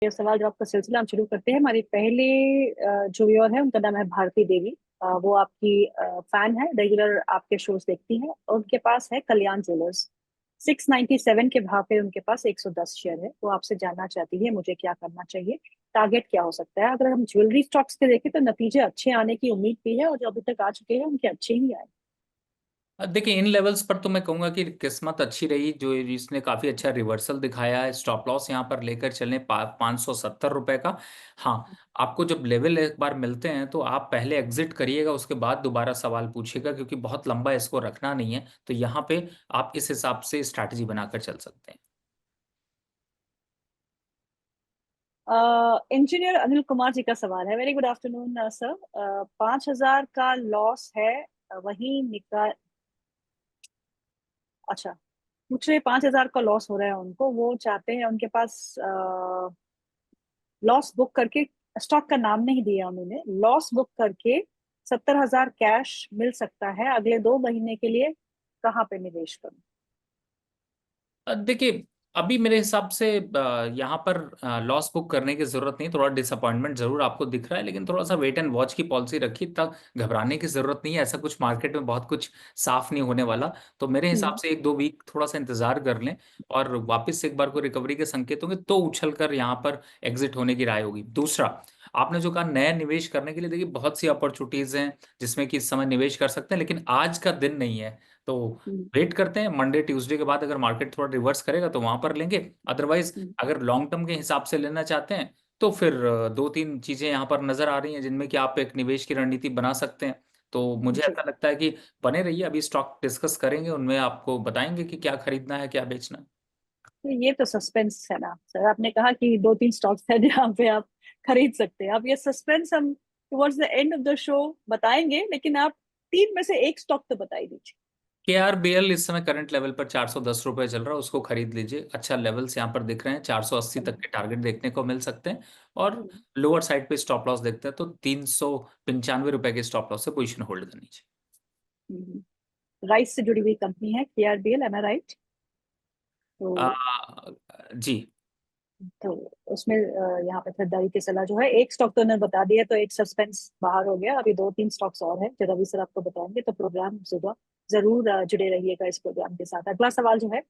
ये सवाल जवाब का सिलसिला हम शुरू करते हैं। हमारी पहले जो व्यूअर है उनका नाम है भारती देवी। वो आपकी फैन है, रेगुलर आपके शोज देखती हैं और उनके पास है कल्याण ज्वेलर्स। 697 के भाव पे उनके पास 110 शेयर है। वो आपसे जानना चाहती है मुझे क्या करना चाहिए, टारगेट क्या हो सकता है। अगर हम ज्वेलरी स्टॉक्स के देखें तो नतीजे अच्छे आने की उम्मीद भी है और जो अभी तक आ चुके हैं उनके अच्छे ही आए। देखिए इन लेवल्स पर तो मैं कहूंगा कि किस्मत अच्छी रही जो इसने काफी अच्छा रिवर्सल दिखाया है। स्टॉप लॉस यहाँ पर लेकर चलें 570 रुपए का। हाँ, आपको जब लेवल एक बार मिलते हैं तो आप पहले एग्जिट करिएगा, उसके बाद दोबारा सवाल पूछिएगा, क्योंकि बहुत लंबा इसको रखना नहीं है। तो यहाँ पे आप इस हिसाब से स्ट्रैटेजी बनाकर चल सकते हैं। इंजीनियर अनिल कुमार जी का सवाल है। Very good afternoon sir. 5,000 का लॉस है, वही निकाल। अच्छा, पूछ रहे 5,000 का लॉस हो रहा है उनको, वो चाहते हैं उनके पास लॉस बुक करके, स्टॉक का नाम नहीं दिया उन्होंने, लॉस बुक करके 70,000 कैश मिल सकता है अगले 2 महीने के लिए, कहाँ पे निवेश करूं? देखिए अभी मेरे हिसाब से यहाँ पर लॉस बुक करने की जरूरत नहीं। थोड़ा डिसअपॉइंटमेंट जरूर आपको दिख रहा है, लेकिन थोड़ा सा वेट एंड वॉच की पॉलिसी रखिए। तब घबराने की जरूरत नहीं है। ऐसा कुछ मार्केट में बहुत कुछ साफ नहीं होने वाला। तो मेरे हिसाब हम्म। से 1-2 वीक थोड़ा सा इंतजार कर लें, और वापस से एक बार को रिकवरी के संकेत होंगे तो उछल कर यहाँ पर एग्जिट होने की राय होगी। दूसरा, आपने जो कहा नया निवेश करने के लिए, देखिए बहुत सी अपॉर्चुनिटीज हैं जिसमें कि इस समय निवेश कर सकते हैं, लेकिन आज का दिन नहीं है। तो हम्म। वेट करते हैं, मंडे ट्यूसडे के बाद अगर मार्केट थोड़ा रिवर्स करेगा तो वहां पर लेंगे। अदरवाइज हम्म। अगर लॉन्ग टर्म के हिसाब से लेना चाहते हैं तो फिर 2-3 चीजें यहाँ पर नजर आ रही हैं जिनमें कि आप एक निवेश की रणनीति बना सकते हैं। तो मुझे जी, ऐसा लगता है कि बने रहिए, अभी स्टॉक डिस्कस करेंगे, उनमें आपको बताएंगे कि क्या खरीदना है क्या बेचना है। तो ये तो सस्पेंस है ना सर। आपने कहा कि 2-3 स्टॉक्स है जहाँ पे आप खरीद सकते हैं। आप ये सस्पेंस हम towards the end of the show बताएंगे, लेकिन आप 3 में से एक स्टॉक तो बता ही दीजिए। KRBL इस समय करंट लेवल पर 410 रुपये चल रहा है, उसको खरीद लीजिए। अच्छा लेवल्स यहाँ पर दिख रहे हैं, 480 तक के टारगेट देखने को मिल सकते हैं। और हम्म। लोअर साइड पे स्टॉप लॉस देखते हैं तो 395 रुपए के स्टॉप लॉस से पोजीशन होल्ड करनी चाहिए। राइस से जुड़ी हुई कंपनी है KRBL, एम आई राइट? आ, तो जी। तो उसमें यहाँ पे खरीदारी की सलाह जो है, एक स्टॉक तो उन्होंने बता दिया तो एक सस्पेंस बाहर हो गया। अभी 2-3 स्टॉक्स और हैं जो रवि सर आपको बताएंगे, तो प्रोग्राम सुबह जरूर जुड़े रहिएगा इस प्रोग्राम के साथ। अगला सवाल जो है,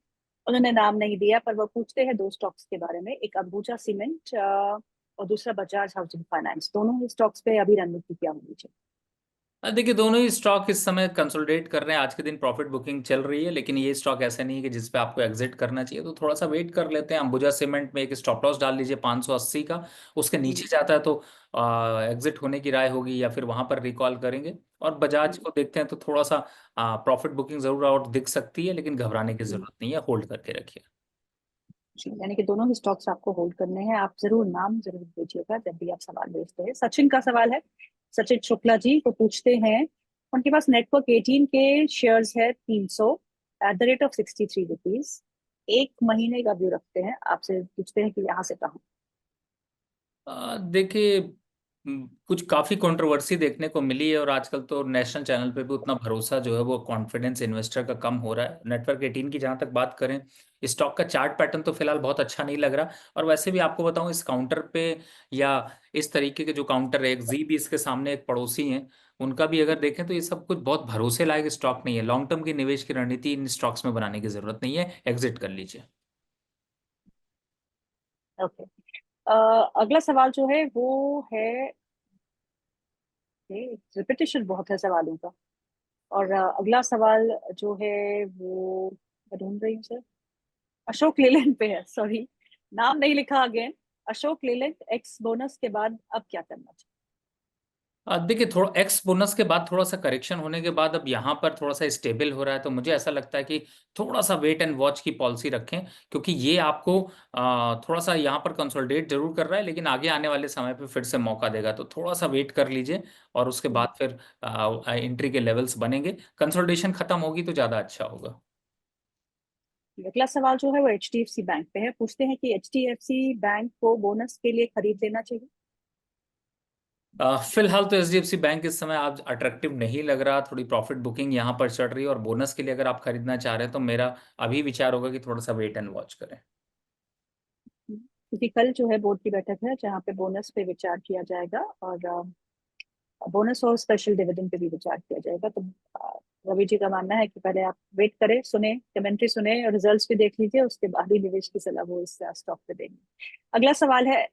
उन्होंने नाम नहीं दिया पर वो पूछते हैं 2 स्टॉक्स के बारे में। एक अंबुजा सीमेंट और दूसरा बजाज हाउसिंग फाइनेंस। दोनों ही स्टॉक्स पे अभी रणनीति क्या होनी चाहिए? देखिए दोनों ही स्टॉक इस समय कंसोलिडेट कर रहे हैं, आज के दिन प्रॉफिट बुकिंग चल रही है, लेकिन ये स्टॉक ऐसा नहीं है कि जिस पे आपको एग्जिट करना चाहिए। तो थोड़ा सा वेट कर लेते हैं। अंबुजा सीमेंट में एक स्टॉप लॉस डाल लीजिए 580 का। उसके नीचे हम्म। जाता है तो एग्जिट होने की राय होगी, या फिर वहां पर रिकॉल करेंगे। और बजाज हम्म। को देखते हैं तो थोड़ा सा प्रॉफिट बुकिंग जरूर और दिख सकती है, लेकिन घबराने की हम्म। जरूरत नहीं है, होल्ड करके रखिए। जी, यानी कि दोनों ही स्टॉक्स आपको होल्ड करने हैं। आप जरूर नाम जरूर भेजिएगा जब भी आप सवाल भेजते हैं। सचिन का सवाल है। सचिन शुक्ला जी को पूछते हैं, उनके पास नेटवर्क 18 के शेयर्स है, 300 @63 रुपीज। 1 महीने का व्यू रखते हैं, आपसे पूछते हैं कि यहाँ से कहाँ। देखिए कुछ काफी कंट्रोवर्सी देखने को मिली है, और आजकल तो नेशनल चैनल पे भी उतना भरोसा जो है वो कॉन्फिडेंस इन्वेस्टर का कम हो रहा है। नेटवर्क 18 की जहां तक बात करें, स्टॉक का चार्ट पैटर्न तो फिलहाल बहुत अच्छा नहीं लग रहा। और वैसे भी आपको बताऊं, इस काउंटर पे या इस तरीके के जो काउंटर है, एक Z20 के सामने एक पड़ोसी हैं, उनका भी अगर देखें तो ये सब कुछ बहुत भरोसे लायक स्टॉक नहीं है। लॉन्ग टर्म की निवेश की रणनीति इन स्टॉक्स में बनाने की जरूरत नहीं है, एग्जिट कर लीजिए। ओके। अगला सवाल जो है वो है, रिपीटेशन बहुत है सवालों का। और अगला सवाल जो है वो, मैं ढूंढ रही हूँ सर, अशोक लेलैंड पे है, सॉरी नाम नहीं लिखा again. Ashok Leyland, x bonus के बाद अब क्या करना चाहिए? देखिए थोड़ा एक्स बोनस के बाद थोड़ा सा करेक्शन होने के बाद अब यहाँ पर थोड़ा सा स्टेबल हो रहा है, तो मुझे ऐसा लगता है कि थोड़ा सा वेट एंड वॉच की पॉलिसी रखें, क्योंकि ये आपको थोड़ा सा यहाँ पर कंसोलिडेट जरूर कर रहा है, लेकिन आगे आने वाले समय पे फिर से मौका देगा। तो थोड़ा सा वेट कर लीजिए, और उसके हम्म। बाद फिर एंट्री के लेवल्स बनेंगे। कंसोलिडेशन खत्म होगी तो ज़्यादा अच्छा होगा। अगला सवाल जो है वो HDFC बैंक पे है। पूछते हैं कि HDFC बैंक को बोनस के लिए खरीद लेना चाहिए? फिलहाल तो SDFC बैंक इस समय आज अट्रैक्टिव नहीं लग रहा। थोड़ी प्रॉफिट बुकिंग यहाँ पर चल रही है, और बोनस के लिए अगर आप खरीदना चाह रहे हैं तो मेरा अभी विचार होगा कि थोड़ा सा वेट एंड वॉच करें। क्योंकि कल जो है बोर्ड की बैठक है जहाँ पे बोनस पे विचार किया जाएगा, और बोनस और स्पेशल डिविडेंड पे भी विचार किया जाएगा। तो रवि जी का मानना है कि पहले आप वेट करें, सुने, कमेंट्री सुने और रिजल्ट्स भी देख लीजिए, उसके बाद ही निवेश की सलाह वो इस स्टॉक पे देंगे। अगला सवाल है,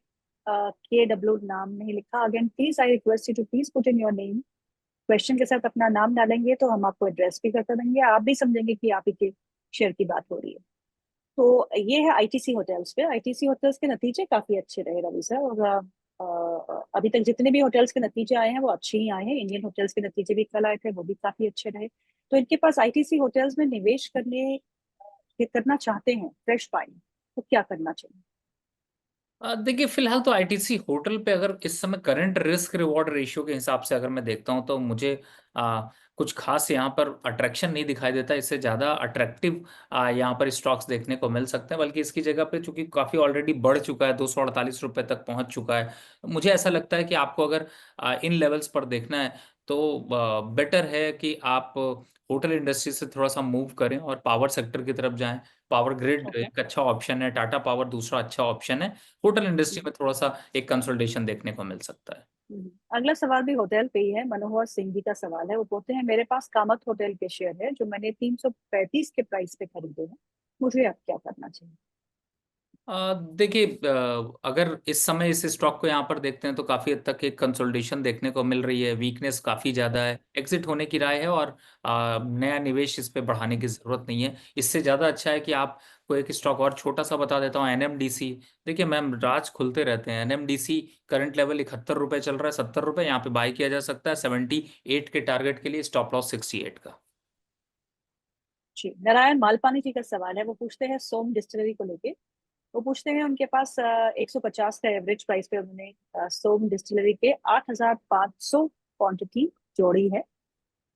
के डब्ल्यू नाम नहीं लिखा, again please I request you to please put in your name. Question के साथ अपना नाम डालेंगे तो हम आपको एड्रेस भी करते देंगे, आप भी समझेंगे कि आप ही के शेयर की बात हो रही है। तो ये है आईटीसी होटल्स पे। आईटीसी होटल्स के नतीजे काफी अच्छे रहे रवि सर, और अभी तक जितने भी होटल्स के नतीजे आए हैं वो अच्छे ही आए हैं। इंडियन होटल्स के नतीजे भी कल आए थे, वो भी काफी अच्छे रहे। तो इनके पास आईटीसी होटल्स में निवेश करना चाहते हैं फ्रेश बाइंग, तो क्या करना चाहिए? देखिए फिलहाल तो आईटीसी होटल पे अगर इस समय करंट रिस्क रिवॉर्ड रेशियो के हिसाब से अगर मैं देखता हूं तो मुझे कुछ खास यहाँ पर अट्रैक्शन नहीं दिखाई देता। इससे ज़्यादा अट्रैक्टिव यहाँ पर स्टॉक्स देखने को मिल सकते हैं, बल्कि इसकी जगह पे चूंकि काफ़ी ऑलरेडी बढ़ चुका है, 248 रुपये तक पहुंच चुका है। मुझे ऐसा लगता है कि आपको अगर इन लेवल्स पर देखना है तो बेटर है कि आप होटल इंडस्ट्री से थोड़ा सा मूव करें और पावर सेक्टर की तरफ जाएं। Power grid okay. एक अच्छा ऑप्शन है, टाटा पावर दूसरा अच्छा ऑप्शन है। होटल इंडस्ट्री में थोड़ा सा एक कंसोलिडेशन देखने को मिल सकता है। अगला सवाल भी होटल पे ही है। मनोहर सिंह जी का सवाल है, वो बोलते हैं मेरे पास कामत होटल के शेयर है जो मैंने 335 के प्राइस पे खरीदे हैं, मुझे अब क्या करना चाहिए? देखिए अगर इस समय इस स्टॉक को यहाँ पर देखते हैं तो काफी हद तक एक कंसोलिडेशन देखने को मिल रही है, वीकनेस काफी ज्यादा है, एग्जिट होने की राय है, और नया निवेश इस पे बढ़ाने की जरूरत नहीं है। इससे ज्यादा अच्छा है कि आप को एक स्टॉक और छोटा सा बता देता हूँ, एनएमडीसी। देखिए मैम, राज खुलते रहते हैं। एनएमडीसी करंट लेवल 71 रुपये चल रहा है, 70 रुपये यहाँ पे बाय किया जा सकता है। 78 के टारगेट के लिए स्टॉप लॉस 68 का। जी, नारायण मालपानी जी का सवाल है, वो पूछते हैं सोम डिस्टिलरी को लेके। वो पूछते हैं उनके पास 150 का एवरेज प्राइस पे उन्होंने सोम डिस्टिलरी के 8,500 क्वांटिटी जोड़ी है।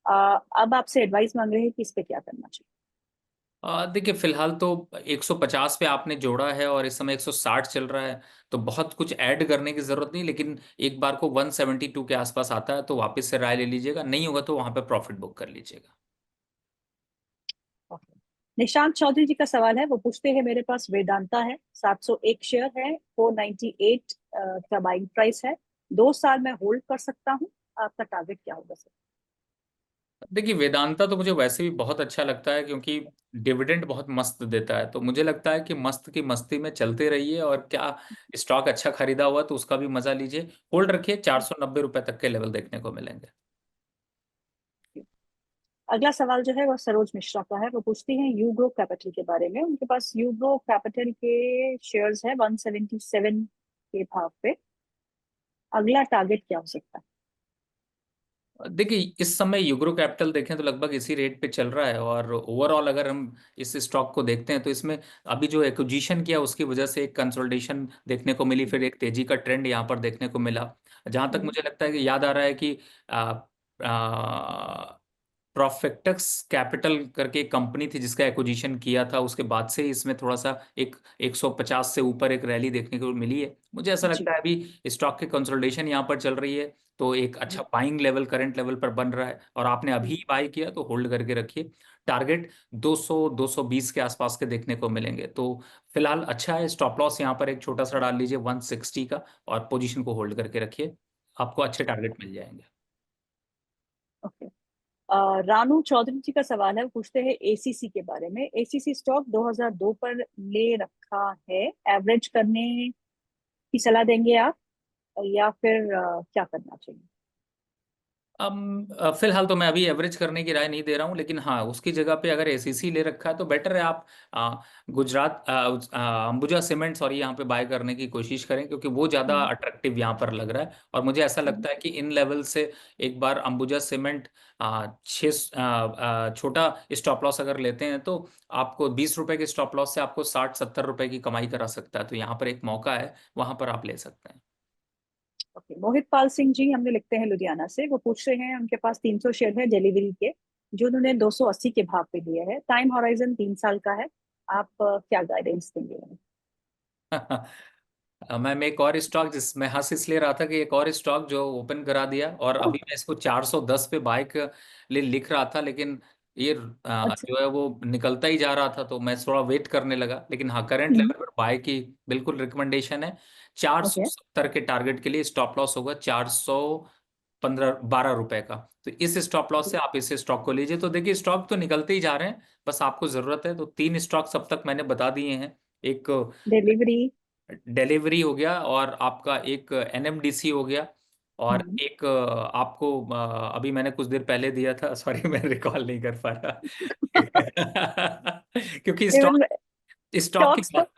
अब आपसे एडवाइस मांग रहे हैं कि इस पे क्या करना चाहिए। देखिए फिलहाल तो 150 पे आपने जोड़ा है और इस समय 160 चल रहा है, तो बहुत कुछ ऐड करने की जरूरत नहीं। लेकिन एक बार को 172 के आसपास आता है तो वापस से राय ले लीजिएगा, नहीं होगा तो वहां पे प्रॉफिट बुक कर लीजिएगा। Okay. निशांत चौधरी जी का सवाल है, वो पूछते हैं मेरे पास वेदांता है, 701 शेयर है, 498 का बाइंग प्राइस है, 2 साल में होल्ड कर सकता हूँ, आपका टारगेट क्या होगा सर? देखिए वेदांता तो मुझे वैसे भी बहुत अच्छा लगता है, क्योंकि डिविडेंड बहुत मस्त देता है। तो मुझे लगता है कि मस्त की मस्ती में चलते रहिए, और क्या स्टॉक अच्छा खरीदा हुआ तो उसका भी मजा लीजिए। होल्ड रखिए, 490 रुपए तक के लेवल देखने को मिलेंगे। अगला सवाल जो है वो सरोज मिश्रा का है, वो पूछती हैं यूग्रो कैपिटल के बारे में। उनके पास यूग्रो कैपिटल के शेयर्स है 177 के भाव पे, अगला टारगेट क्या हो सकता है? देखिए इस समय यूग्रो कैपिटल देखें तो लगभग इसी रेट पे चल रहा है, और ओवरऑल अगर हम इस स्टॉक को देखते हैं तो इसमें अभी जो एक्विजिशन किया उसकी वजह से एक कंसोलिडेशन देखने को मिली, फिर एक तेजी का ट्रेंड यहाँ पर देखने को मिला। जहां तक हम्म। मुझे लगता है कि याद आ रहा है कि प्रोफेक्टक्स कैपिटल करके एक कंपनी थी जिसका एक्विजिशन किया था, उसके बाद से ही इसमें थोड़ा सा एक 150 से ऊपर एक रैली देखने को मिली है। मुझे ऐसा जी। लगता है अभी स्टॉक की कंसोलिडेशन यहाँ पर चल रही है, तो एक अच्छा हम्म। बाइंग लेवल करंट लेवल पर बन रहा है, और आपने हम्म। अभी बाई किया तो होल्ड करके रखिए। टारगेट 200 220 के आसपास के देखने को मिलेंगे, तो फिलहाल अच्छा है। स्टॉप लॉस यहाँ पर एक छोटा सा डाल लीजिए 160 का, और पोजीशन को होल्ड करके रखिए, आपको अच्छे टारगेट मिल जाएंगे। ओके। रानू चौधरी जी का सवाल है, वो पूछते हैं एसीसी के बारे में। एसीसी स्टॉक 2002 पर ले रखा है, एवरेज करने की सलाह देंगे आप, या फिर क्या करना चाहिए? फिलहाल तो मैं अभी एवरेज करने की राय नहीं दे रहा हूँ, लेकिन हाँ उसकी जगह पे अगर एसीसी ले रखा है तो बेटर है आप गुजरात अंबुजा सीमेंट सॉरी यहाँ पे बाय करने की कोशिश करें, क्योंकि वो ज़्यादा हम्म। अट्रैक्टिव यहाँ पर लग रहा है। और मुझे ऐसा हम्म। लगता है कि इन लेवल से एक बार अंबुजा सीमेंट छोटा स्टॉप लॉस अगर लेते हैं तो आपको 20 रुपए के स्टॉप लॉस से आपको 60-70 रुपए की कमाई करा सकता है। तो यहाँ पर एक मौका है, वहां पर आप ले सकते हैं। ओके। मोहित पाल सिंह जी हमने लिखते हैं लुधियाना से, वो पूछ रहे हैं उनके पास 300 शेयर है डिलीवरी के, जो उन्होंने 280 के भाव पे लिए है, टाइम हॉराइजन 3 साल का है, आप क्या गाइडेंस देंगे उन्हें? मैम एक और स्टॉक जिसमें हंस इसलिए रहा था कि एक और स्टॉक जो ओपन करा दिया, और अभी मैं इसको 410 पे बाय के लिए लिख रहा था, लेकिन ये अच्छा। जो है वो निकलता ही जा रहा था, तो मैं थोड़ा वेट करने लगा, लेकिन हाँ करंट हम्म। लेवल पर बाय की बिल्कुल रिकमेंडेशन है। 470 के टारगेट के लिए स्टॉप लॉस होगा 415-12 रुपए का। तो इस स्टॉप लॉस से ओके। आप इस स्टॉक को लीजिए। तो देखिए स्टॉक तो निकलते ही जा रहे हैं, बस आपको जरूरत है तो 3 स्टॉक्स अब तक मैंने बता दिए हैं। एक डिलीवरी। डिलीवरी हो गया, और आपका एक एनएमडीसी हो गया, और हम्म। एक आपको अभी मैंने कुछ देर पहले दिया था, सॉरी मैं रिकॉल नहीं कर पा रहा क्योंकि स्टॉक इवन स्टॉक की स्टॉक्स तो। बात,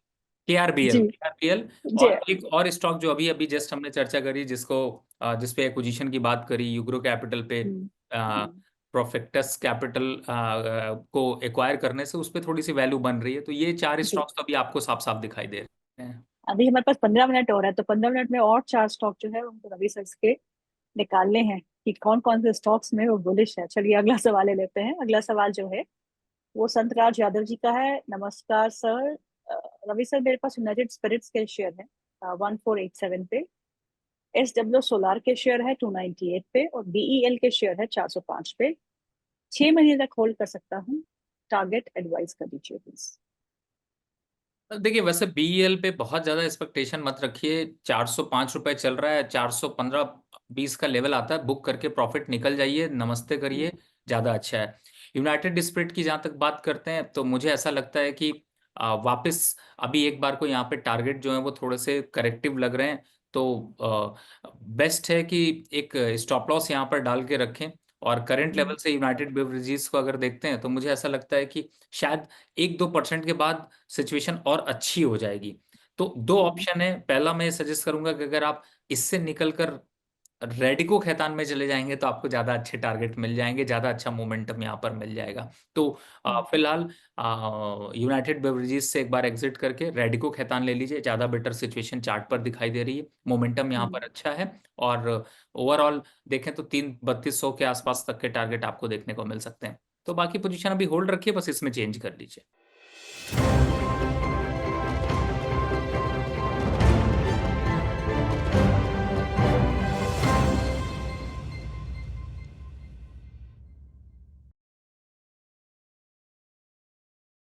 केआरबीएल जी। केआरबीएल जी। और एक और स्टॉक जो अभी अभी जस्ट हमने चर्चा करी, जिसको जिस पे एक्विजिशन की बात करी, यूग्रो कैपिटल पे, हम्म। हम्म। प्रोफेक्टस कैपिटल को एक्वायर करने से उस पे थोड़ी सी वैल्यू बन रही है। तो ये 4 जी। स्टॉक्स तो अभी आपको साफ साफ दिखाई दे रहे हैं। अभी हमारे पास 15 मिनट और है, तो 15 मिनट में और 4 स्टॉक जो है उनको रवि सर के निकालने हैं कि कौन कौन से स्टॉक्स में वो बुलिश है। चलिए अगला सवाल ले लेते हैं। अगला सवाल जो है वो संतराज यादव जी का है। नमस्कार सर। रवि सर, मेरे पास यूनाइटेड स्पिरिट्स के शेयर है 1487 पे। SW सोलार के शेयर है 298 पे, और BEL के शेयर है 405 पे। 6 महीने तक होल्ड कर सकता हूँ। टारगेट एडवाइस कर दीजिए प्लीज। देखिए वैसे बीईएल पे बहुत ज्यादा एक्सपेक्टेशन मत रखिए। 405 रुपए चल रहा है, 415-20 का लेवल आता है, बुक करके प्रॉफिट निकल जाइए, नमस्ते करिए, ज्यादा अच्छा है। यूनाइटेड स्पिरिट की जहां तक बात करते हैं, तो मुझे ऐसा लगता है कि वापस अभी एक बार को यहाँ पे टारगेट जो है वो थोड़े से करेक्टिव लग रहे हैं। तो बेस्ट है कि एक स्टॉप लॉस यहाँ पर डाल के रखें। और करंट लेवल से यूनाइटेड बेवरेजेस को अगर देखते हैं, तो मुझे ऐसा लगता है कि शायद 1-2% के बाद सिचुएशन और अच्छी हो जाएगी। तो दो ऑप्शन है। पहला मैं सजेस्ट करूंगा कि अगर आप इससे निकलकर रेडिको खैतान में चले जाएंगे, तो आपको ज्यादा अच्छे टारगेट मिल जाएंगे, ज्यादा अच्छा मोमेंटम यहाँ पर मिल जाएगा। तो फिलहाल यूनाइटेड बेवरेजेस से एक बार एग्जिट करके रेडिको खैतान ले लीजिए, ज्यादा बेटर सिचुएशन चार्ट पर दिखाई दे रही है, मोमेंटम यहाँ पर अच्छा है। और ओवरऑल देखें तो 3-3200 के आसपास तक के टारगेट आपको देखने को मिल सकते हैं। तो बाकी पोजीशन अभी होल्ड रखिए, बस इसमें चेंज कर लीजिए।